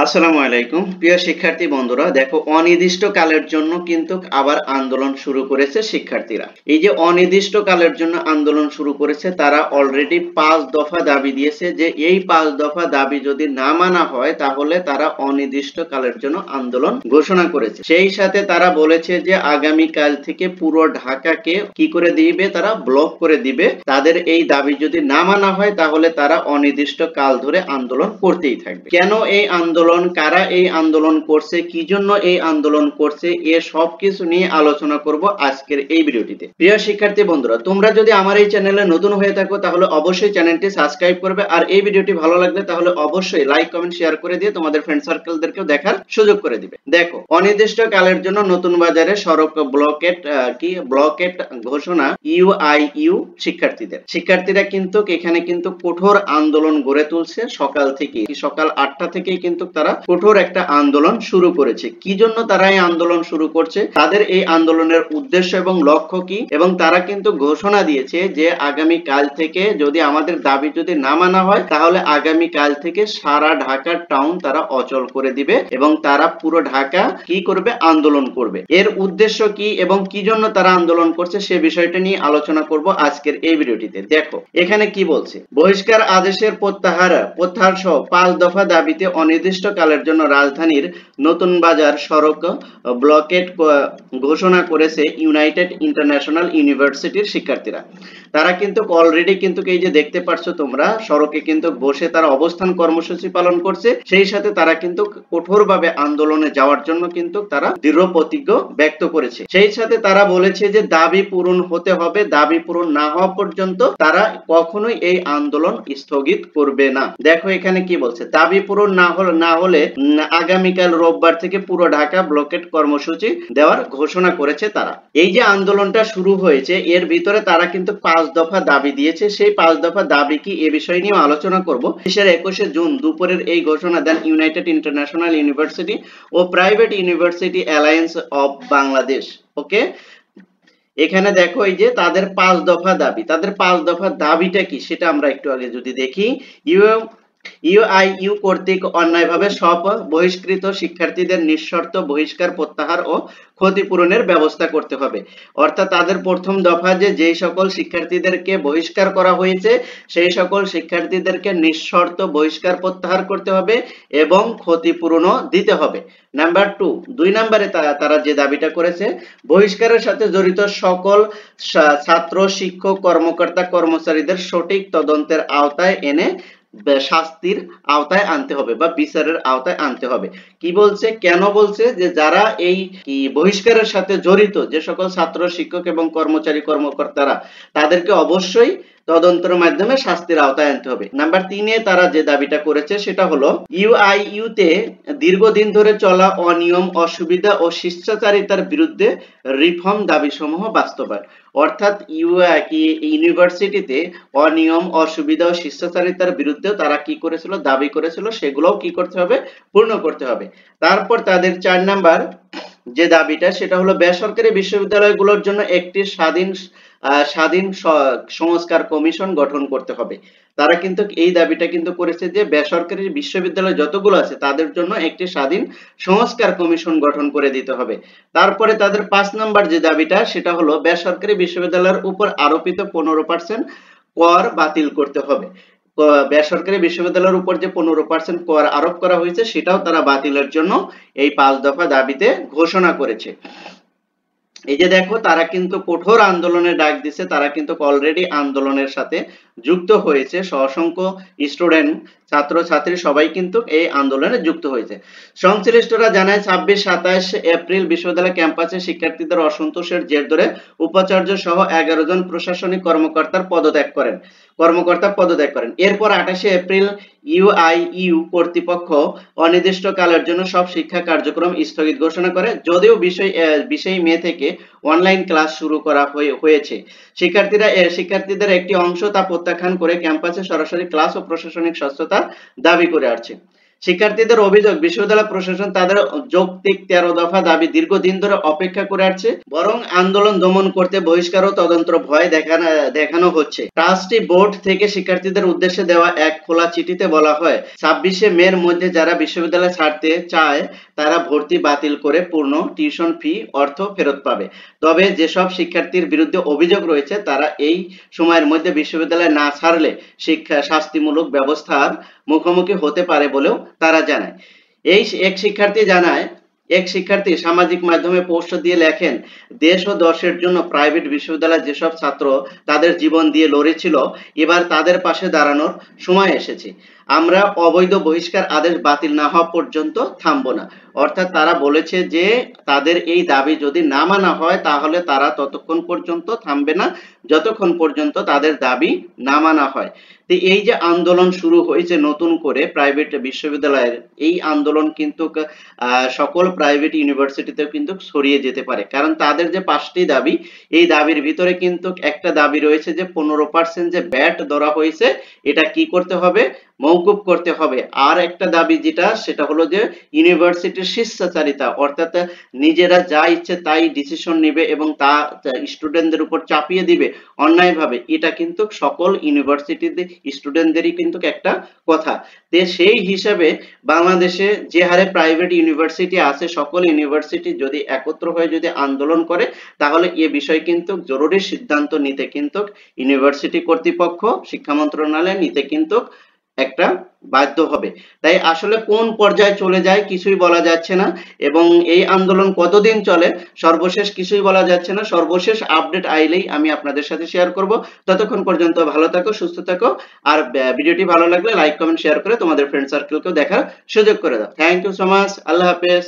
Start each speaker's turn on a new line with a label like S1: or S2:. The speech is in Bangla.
S1: আসসালামু আলাইকুম প্রিয় শিক্ষার্থী বন্ধুরা, দেখো অনির্দিষ্টকালের জন্য কিন্তু আবার আন্দোলন শুরু করেছে শিক্ষার্থীরা। এই যে অনির্দিষ্টকালের জন্য আন্দোলন শুরু করেছে, তারা অলরেডি 5 দফা দাবি দিয়েছে যে এই 5 দফা দাবি যদি না মানা হয় তাহলে তারা অনির্দিষ্টকালের জন্য আন্দোলন ঘোষণা করেছে। সেই সাথে তারা বলেছে যে আগামী কাল থেকে পুরো ঢাকাকে কি করে দিবে, তারা ব্লক করে দিবে। তাদের এই দাবি যদি না মানা হয় তাহলে তারা অনির্দিষ্টকাল ধরে আন্দোলন করতেই থাকবে। কেন এই আন্দোলন, কারা এই আন্দোলন করছে, কি জন্য এই আন্দোলন করছে, এ সব কিছু নিয়ে আলোচনা করব আজকের এই ভিডিওটিতে। প্রিয় শিক্ষার্থী বন্ধুরা, তোমরা যদি আমার এই চ্যানেলে নতুন হয়ে থাকো তাহলে অবশ্যই চ্যানেলটি সাবস্ক্রাইব করবে, আর এই ভিডিওটি ভালো লাগলে তাহলে অবশ্যই লাইক কমেন্ট শেয়ার করে দিয়ে তোমাদের ফ্রেন্ড সার্কেলদেরকেও দেখার সুযোগ করে দিবে। দেখো, অনির্দিষ্টকালের জন্য নতুন বাজারে সড়ক ব্লকেট ঘোষণা ইউআইইউ শিক্ষার্থীরা কিন্তু এখানে কিন্তু কঠোর আন্দোলন গড়ে তুলছে। সকাল 8টা থেকেই কিন্তু তারা কঠোর একটা আন্দোলন শুরু করেছে। কি জন্য তারা এই আন্দোলন শুরু করছে, তাদের এই আন্দোলনের উদ্দেশ্য এবং লক্ষ্য কি, এবং তারা কিন্তু ঘোষণা দিয়েছে যে আগামী কাল থেকে যদি আমাদের দাবি যদি না মানা হয় তাহলে আগামী কাল থেকে সারা ঢাকা টাউন তারা অচল করে দিবে এবং তারা পুরো ঢাকা কি করবে, আন্দোলন করবে। এর উদ্দেশ্য কি এবং কি জন্য তারা আন্দোলন করছে সে বিষয়টা নিয়ে আলোচনা করব আজকের এই ভিডিওটিতে। দেখো এখানে কি বলছে, বহিষ্কার আদেশের প্রত্যাহার সহ 5 দফা দাবিতে অনির্দিষ্টকালের জন্য রাজধানীর নতুন বাজার সড়ক ব্লকেট ঘোষণা করেছে ইউনাইটেড ইন্টারন্যাশনাল ইউনিভার্সিটির শিক্ষার্থীরা। তারা কিন্তু অলরেডি কিন্তু এই যে দেখতে পাচ্ছ তোমরা, সড়কে কিন্তু বসে তারা অবস্থান কর্মসূচি পালন করছে। সেই সাথে তারা কিন্তু কঠোরভাবে আন্দোলনে যাওয়ার জন্য কিন্তু তারা দৃঢ় প্রতিজ্ঞ ব্যক্ত করেছে। সেই সাথে তারা বলেছে যে দাবি পূরণ হতে হবে, দাবি পূরণ না হওয়া পর্যন্ত তারা কখনোই এই আন্দোলন স্থগিত করবে না। দেখো এখানে কি বলছে, দাবি পূরণ না হলে আগামীকাল রোববার থেকে পুরো ঢাকা ব্লকেট কর্মসূচি দেওয়ার ঘোষণা করেছে তারা। এই যে আন্দোলনটা শুরু হয়েছে এর ভিতরে তারা কিন্তু 5 দফা দাবি দিয়েছে। সেই 5 দফা দাবি কি এ বিষয় নিয়ে আলোচনা করব। 21শে জুন দুপুরের এই ঘোষণা দেন ইউনাইটেড ইন্টারন্যাশনাল ইউনিভার্সিটি ও Private University Alliance of Bangladesh. Okay, এখানে দেখো এই যে তাদের 5 দফা দাবি, তাদের 5 দফা দাবিটা কি সেটা আমরা একটু আগে যদি দেখি। ইউআইইউ কর্তৃক অন্যায়ভাবে সব বহিষ্কৃত শিক্ষার্থীদের নিঃশর্ত বহিষ্কার প্রত্যাহার ও ক্ষতিপূরণের ব্যবস্থা করতে হবে। অর্থাৎ তাদের প্রথম দফা যে যেই সকল শিক্ষার্থীদেরকে বহিষ্কার করা হয়েছে সেই সকল শিক্ষার্থীদেরকে নিঃশর্ত বহিষ্কার প্রত্যাহার করতে হবে এবং ক্ষতিপূরণও দিতে হবে। নাম্বার 2, 2 নম্বরে তারা যে দাবিটা করেছে, বহিষ্কারের সাথে জড়িত সকল ছাত্র শিক্ষক কর্মকর্তা কর্মচারীদের সঠিক তদন্তের আওতায় এনে শাস্তির আওতায় আনতে হবে বা বিচারের আওতায় আনতে হবে। কি বলছে, কেন বলছে যে যারা এই বহিষ্কারের সাথে জড়িত যে সকল ছাত্র শিক্ষক এবং কর্মচারী কর্মকর্তারা তাদেরকে অবশ্যই তদন্তের মাধ্যমে শাস্তির আওতায় আনতে হবে। নাম্বার 3-এ তারা যে দাবিটা করেছে সেটা হলো ইউআইইউ তে দীর্ঘদিন ধরে চলা অনিয়ম অসুবিধা ও শিষ্টাচারিতার বিরুদ্ধে রিফর্ম দাবিসমূহ বাস্তবায়ন। অর্থাৎ ইউনিভার্সিটিতে অনিয়ম অসুবিধা ও শিষ্টাচারিতার বিরুদ্ধে তারা কি করেছিল, দাবি করেছিল, সেগুলোও কি করতে হবে, পূর্ণ করতে হবে। তারপর তাদের 4 নাম্বার যে দাবিটা সেটা হলো বেসরকারি বিশ্ববিদ্যালয়গুলোর জন্য একটি স্বাধীন সংস্কার কমিশন গঠন করতে হবে। তারা কিন্তু এই দাবিটা কিন্তু করেছে যে বেসরকারি বিশ্ববিদ্যালয় যতগুলো আছে তাদের জন্য একটি স্বাধীন সংস্কার কমিশন গঠন করে দিতে হবে। তারপরে তাদের 5 নাম্বার যে দাবিটা সেটা হলো বেসরকারি বিশ্ববিদ্যালয়ের উপর আরোপিত 15% কর বাতিল করতে হবে। বেসরকারি বিশ্ববিদ্যালয়ের উপর যে 15% কর আরোপ করা হয়েছে সেটাও তারা বাতিলের জন্য এই 5 দফা দাবিতে ঘোষণা করেছে। এই যে দেখো তারা কিন্তু কঠোর আন্দোলনের ডাক দিছে, তারা কিন্তু অলরেডি আন্দোলনের সাথে যুক্ত হয়েছে। অসংখ্য স্টুডেন্ট ছাত্রছাত্রী সবাই কিন্তু এই আন্দোলনে যুক্ত হয়েছে। সংশ্লিষ্টরা জানায় 26-27 এপ্রিল বিশ্ববিদ্যালয় ক্যাম্পাসে শিক্ষার্থীদের অসন্তোষের জের ধরে উপাচার্য সহ 11 জন প্রশাসনিক কর্মকর্তা পদত্যাগ করেন। এরপর 28শে এপ্রিল ইউআইইউ কর্তৃপক্ষ অনির্দিষ্টকালের জন্য সব শিক্ষা কার্যক্রম স্থগিত ঘোষণা করে। যদিও 20 মে থেকে অনলাইন ক্লাস শুরু করা হয়েছে, শিক্ষার্থীদের একটি অংশ তা প্রত্যাখ্যান করে ক্যাম্পাসে সরাসরি ক্লাস ও প্রশাসনিক স্বচ্ছতা দাবি করে আসছে। শিক্ষার্থীদের অভিযোগ, বিশ্ববিদ্যালয় প্রশাসন তাদের যৌক্তিক 13 দফা দাবি দীর্ঘদিন ধরে অপেক্ষা করে আসছে, বরং আন্দোলন দমন করতে বহিষ্কার ও তদন্ত ভয় দেখানো হচ্ছে। ট্রাস্টি বোর্ড থেকে শিক্ষার্থীদের উদ্দেশ্যে দেওয়া এক খোলা চিঠিতে বলা হয়, 26শে মের মধ্যে যারা বিশ্ববিদ্যালয় ছাড়তে চায় তারা ভর্তি বাতিল করে পূর্ণ টিউশন ফি অর্থ ফেরত পাবে। তবে যেসব শিক্ষার্থীর বিরুদ্ধে অভিযোগ রয়েছে তারা এই সময়ের মধ্যে বিশ্ববিদ্যালয় না ছাড়লে শাস্তিমূলক ব্যবস্থার মুখোমুখি হতে পারে বলেও তারা জানায়। এক শিক্ষার্থী সামাজিক মাধ্যমে পোস্ট দিয়ে লেখেন, দেশ ও দশের জন্য প্রাইভেট বিশ্ববিদ্যালয়ের যেসব ছাত্র তাদের জীবন দিয়ে লড়েছিল, এবার তাদের পাশে দাঁড়ানোর সময় এসেছে। আমরা অবৈধ বহিষ্কার আদেশ বাতিল না হওয়া পর্যন্ত থামবো না। অর্থাৎ তারা বলেছে যে তাদের এই দাবি যদি না মানা হয় তাহলে তারা ততক্ষণ পর্যন্ত থামবে না যতক্ষণ পর্যন্ত তাদের দাবি না মানা হয়। তো এই যে আন্দোলন শুরু হয়েছে নতুন করে প্রাইভেট বিশ্ববিদ্যালয়ের, এই আন্দোলন কিন্তু সকল প্রাইভেট ইউনিভার্সিটিতেও কিন্তু ছড়িয়ে যেতে পারে। কারণ তাদের যে 5টি দাবি, এই দাবির ভিতরে কিন্তু একটা দাবি রয়েছে যে 15% যে ব্যাট ধরা হয়েছে এটা কি করতে হবে, মওকুফ করতে হবে। আর একটা দাবি যেটা সেটা হলো যে ইউনিভার্সিটির স্বেচ্ছাচারিতা, অর্থাৎ নিজেরা যা ইচ্ছে তাই ডিসিশন নেবে এবং তা স্টুডেন্টদের উপর চাপিয়ে দিবে অন্যায়ভাবে, এটা কিন্তু সকল ইউনিভার্সিটিতে স্টুডেন্টদেরই কিন্তু একটা কথা। তো সেই হিসাবে বাংলাদেশে যে হারে প্রাইভেট ইউনিভার্সিটি আছে, সকল ইউনিভার্সিটি যদি একত্র হয়ে যদি আন্দোলন করে তাহলে এ বিষয়ে কিন্তু জরুরি সিদ্ধান্ত নিতে কিন্তু ইউনিভার্সিটি কর্তৃপক্ষ, শিক্ষা মন্ত্রণালয় নিতে কিন্তু একটা বাধ্য হবে। তাই আসলে কোন পর্যায়ে চলে যায় কিছুই বলা যাচ্ছে না, এবং এই আন্দোলন কতদিন চলে সর্বশেষ কিছুই বলা যাচ্ছে না। সর্বশেষ আপডেট আইলেই আমি আপনাদের সাথে শেয়ার করব। ততক্ষণ পর্যন্ত ভালো থাকো, সুস্থ থাকো, আর ভিডিওটি ভালো লাগলে লাইক কমেন্ট শেয়ার করে তোমাদের ফ্রেন্ড সার্কেলকেও দেখার সুযোগ করে দাও। Thank you so much. আল্লাহ হাফেজ।